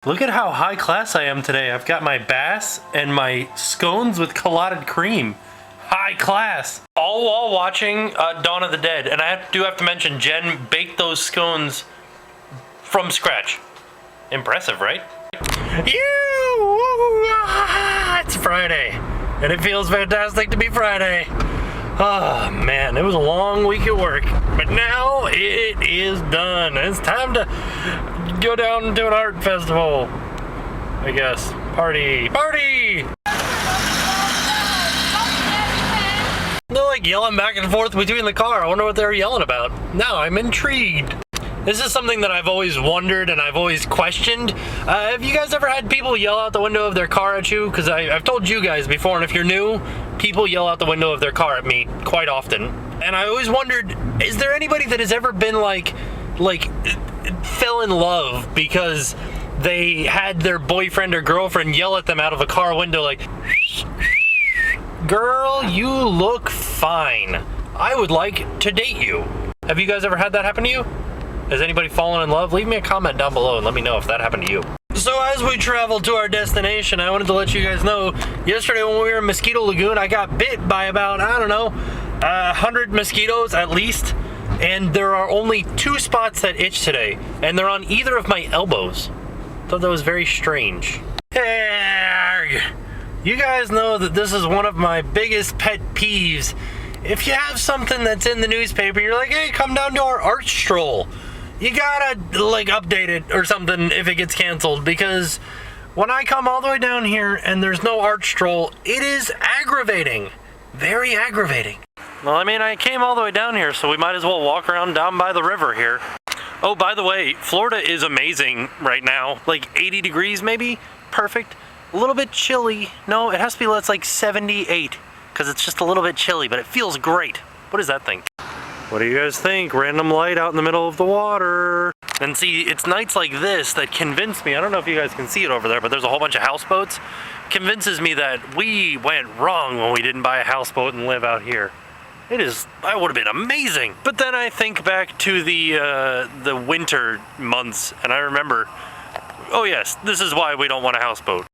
Look at how high class I am today. I've got my bass and my scones with clotted cream. High class. All while watching Dawn of the Dead. And I do have to mention, Jen baked those scones from scratch. Impressive, right? It's Friday. And it feels fantastic to be Friday. Oh man, it was a long week at work. But now it is done. It's time to go down to an art festival, I guess. Party! They're like yelling back and forth between the car. I wonder what they're yelling about. Now I'm intrigued. This is something that I've always wondered and I've always questioned. Have you guys ever had people yell out the window of their car at you? Because I've told you guys before, and if you're new, people yell out the window of their car at me quite often. And I always wondered, is there anybody that has ever been like fell in love because they had their boyfriend or girlfriend yell at them out of a car window like, "Girl, you look fine. I would like to date you." Have you guys ever had that happen to you? Has anybody fallen in love? Leave me a comment down below and let me know if that happened to you. So as we traveled to our destination, I wanted to let you guys know, yesterday when we were in Mosquito Lagoon, I got bit by about, I don't know, 100 mosquitoes at least. And there are only 2 spots that itch today, and they're on either of my elbows. Thought that was very strange. Hey, you guys know that this is one of my biggest pet peeves. If you have something that's in the newspaper, you're like, hey, come down to our art stroll. You gotta like update it or something if it gets canceled, because when I come all the way down here and there's no art stroll, it is aggravating. Very aggravating. Well, I mean, I came all the way down here, so we might as well walk around down by the river here. Oh, by the way, Florida is amazing right now. Like 80 degrees maybe? Perfect. A little bit chilly. No, it has to be, let's like 78, because it's just a little bit chilly, but it feels great. What is that thing? What do you guys think? Random light out in the middle of the water. And see, it's nights like this that convince me, I don't know if you guys can see it over there, but there's a whole bunch of houseboats. Convinces me that we went wrong when we didn't buy a houseboat and live out here. That would have been amazing. But then I think back to the winter months, and I remember, oh yes, this is why we don't want a houseboat.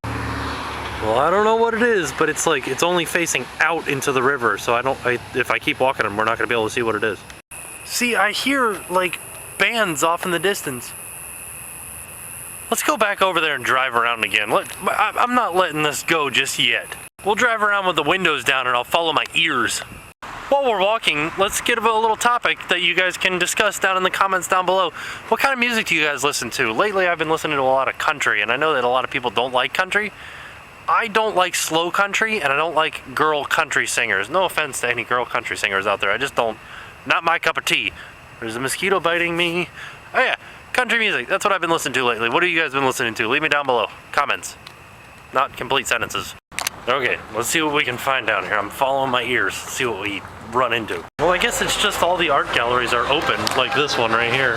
Well, I don't know what it is, but it's like, it's only facing out into the river, so if I keep walking them, we're not gonna be able to see what it is. See, I hear like bands off in the distance. Let's go back over there and drive around again. I'm not letting this go just yet. We'll drive around with the windows down and I'll follow my ears. While we're walking, let's get a little topic that you guys can discuss down in the comments down below. What kind of music do you guys listen to? Lately, I've been listening to a lot of country, and I know that a lot of people don't like country. I don't like slow country, and I don't like girl country singers. No offense to any girl country singers out there. I just don't. Not my cup of tea. There's a mosquito biting me. Oh yeah, country music. That's what I've been listening to lately. What have you guys been listening to? Leave me down below. Comments. Not complete sentences. Okay, let's see what we can find down here. I'm following my ears. See what we run into. Well, I guess it's just all the art galleries are open, like this one right here,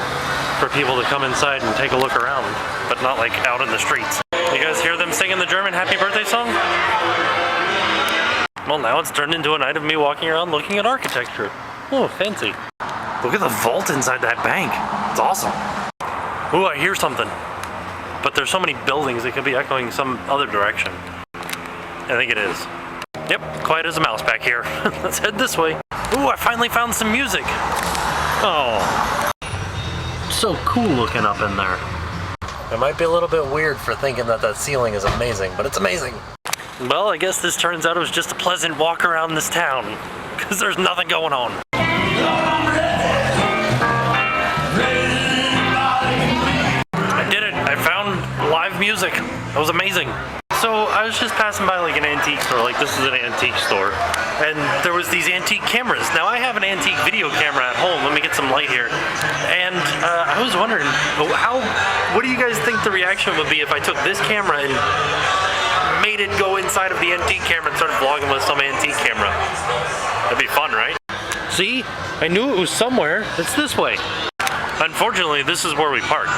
for people to come inside and take a look around, but not like out in the streets. You guys hear them singing the German happy birthday song? Well, now it's turned into a night of me walking around looking at architecture. Oh, fancy. Look at the vault inside that bank. It's awesome. Ooh, I hear something. But there's so many buildings, it could be echoing some other direction. I think it is. Yep, quiet as a mouse back here. Let's head this way. Ooh, I finally found some music. Oh. So cool looking up in there. It might be a little bit weird for thinking that ceiling is amazing, but it's amazing. Well, I guess this turns out it was just a pleasant walk around this town, because there's nothing going on. I did it. I found live music. That was amazing. So I was just passing by like an antique store, like this is an antique store, and there was these antique cameras. Now I have an antique video camera at home. Let me get some light here. And I was wondering, what do you guys think the reaction would be if I took this camera and made it go inside of the antique camera and started vlogging with some antique camera? That'd be fun, right? See, I knew it was somewhere. It's this way. Unfortunately, this is where we parked.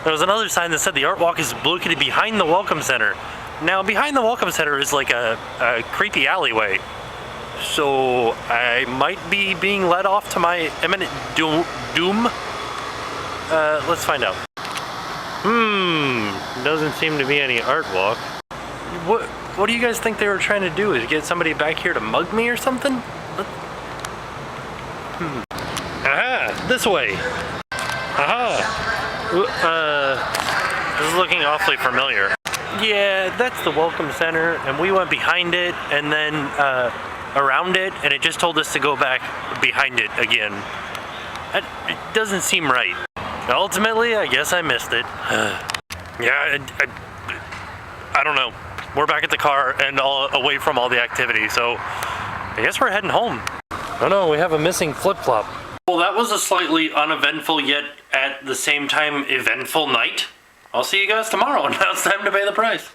There was another sign that said the art walk is located behind the Welcome Center. Now, behind the Welcome Center is like a creepy alleyway. So, I might be being led off to my imminent doom. Let's find out. doesn't seem to be any art walk. What do you guys think they were trying to do? Is get somebody back here to mug me or something? Aha! This way! Aha! This is looking awfully familiar. Yeah, that's the welcome center, and we went behind it and then around it, and it just told us to go back behind it again. It doesn't seem right. Ultimately, I guess I missed it. Yeah, I don't know. We're back at the car and away from all the activity, so I guess we're heading home. Oh no, we have a missing flip-flop. Well, that was a slightly uneventful yet at the same time eventful night. I'll see you guys tomorrow, and now it's time to pay the price.